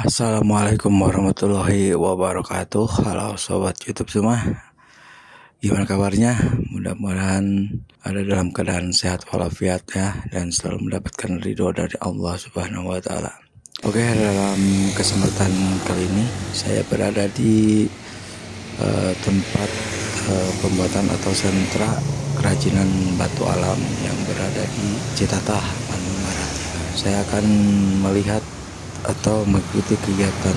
Assalamu'alaikum warahmatullahi wabarakatuh. Halo sobat YouTube semua, gimana kabarnya? Mudah-mudahan ada dalam keadaan sehat walafiat ya, dan selalu mendapatkan ridho dari Allah Subhanahu wa Ta'ala. Oke, dalam kesempatan kali ini saya berada di tempat pembuatan atau sentra kerajinan batu alam yang berada di Citatah, Bandung Barat. Saya akan melihat atau mengikuti kegiatan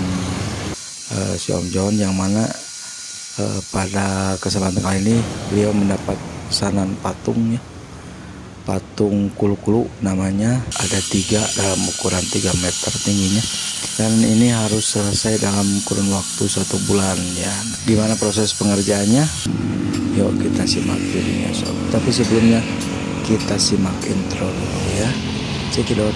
si Om John, yang mana pada kesempatan kali ini beliau mendapat pesanan patung ya, patung kulu-kulu namanya, ada 3 dalam ukuran 3 meter tingginya, dan ini harus selesai dalam kurun waktu 1 bulan ya. Gimana proses pengerjaannya? Yuk kita simak videonya sob. Tapi sebelumnya kita simak intro dulu ya. Cekidot.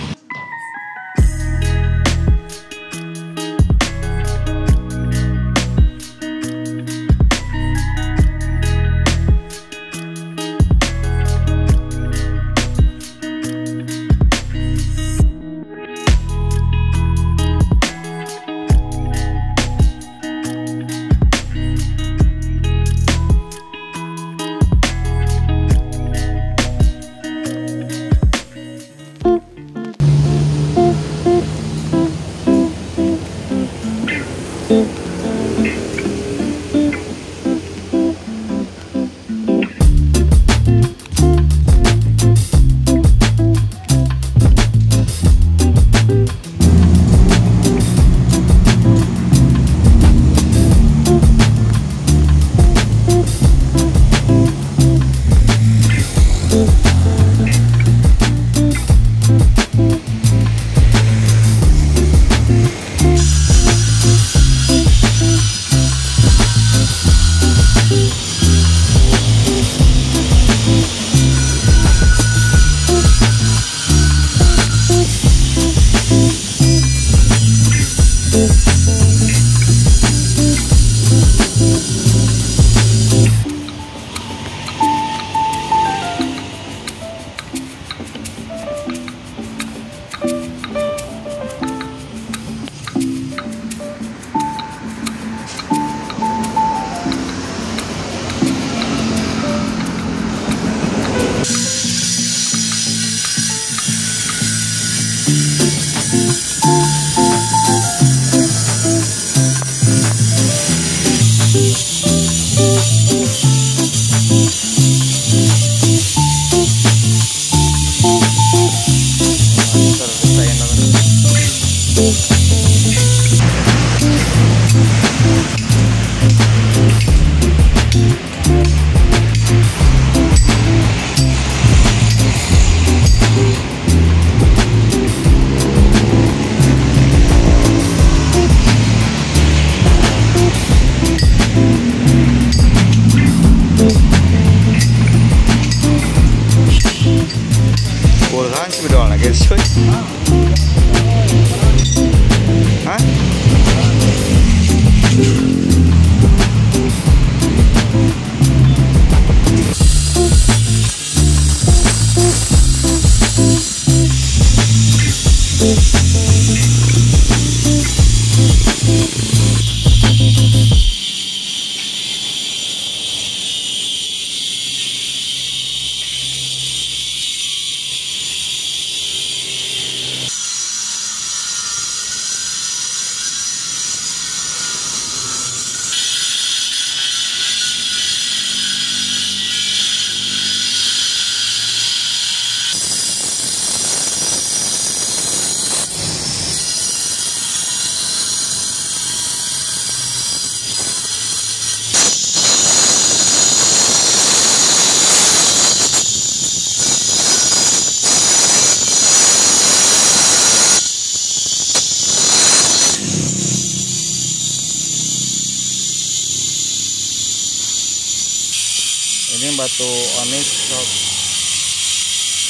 Ini batu Onix sob.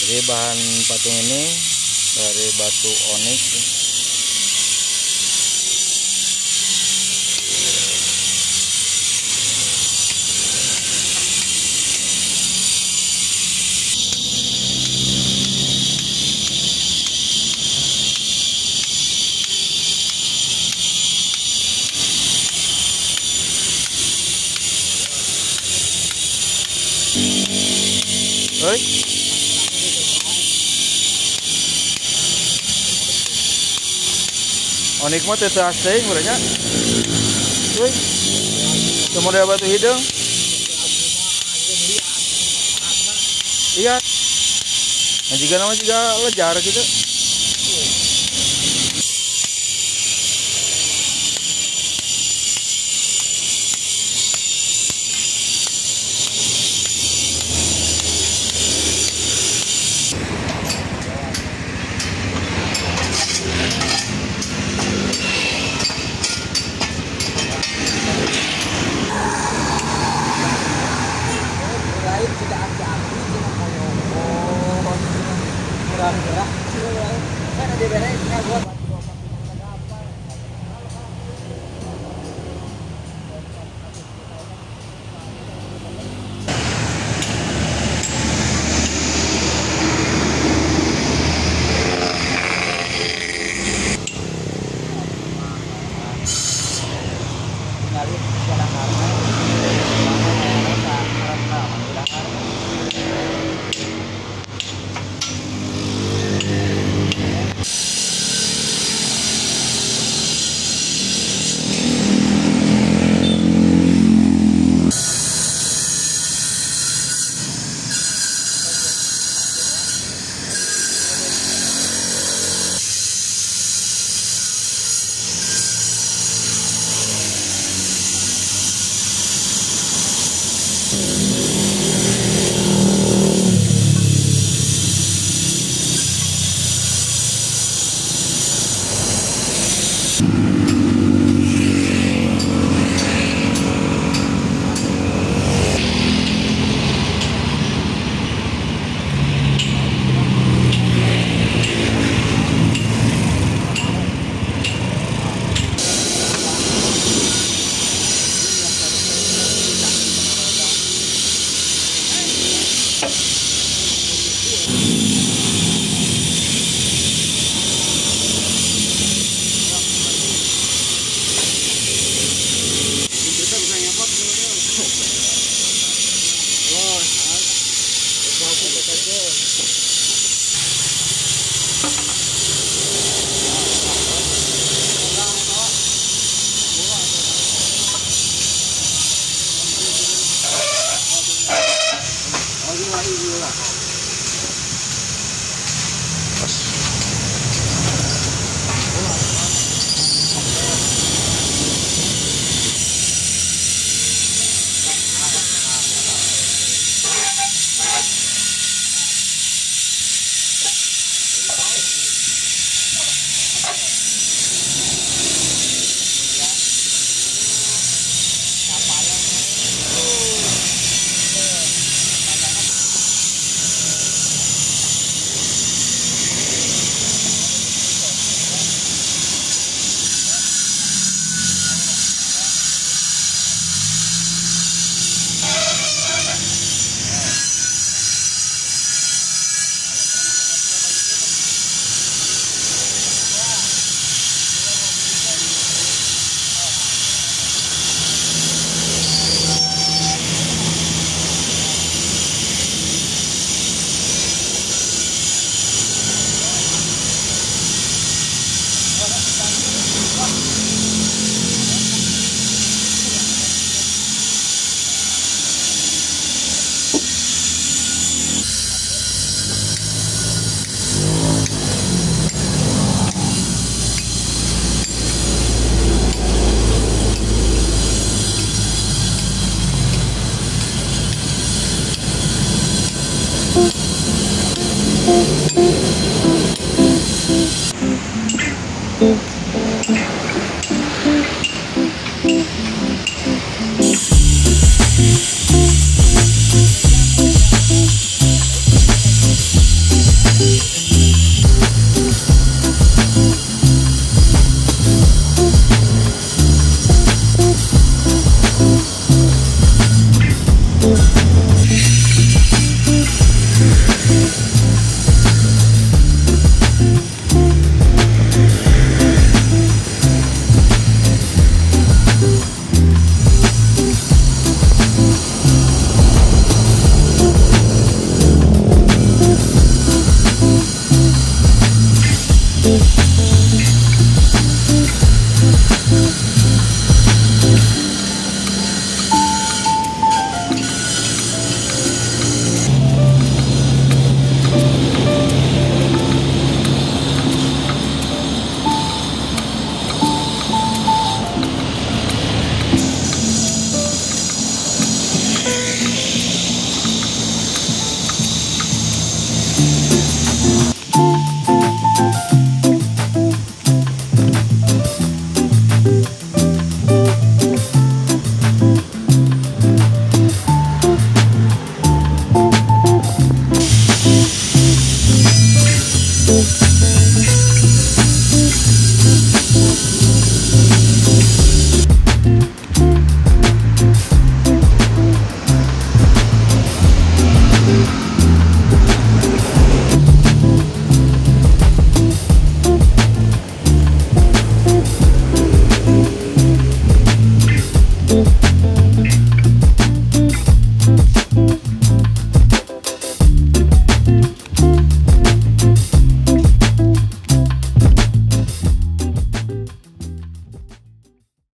Jadi bahan patung ini dari batu Onix. euy. Onix mah teh asing urangnya. Euy. Teu model batu hideung. Iya. Nah, jika nama juga lejar gitu.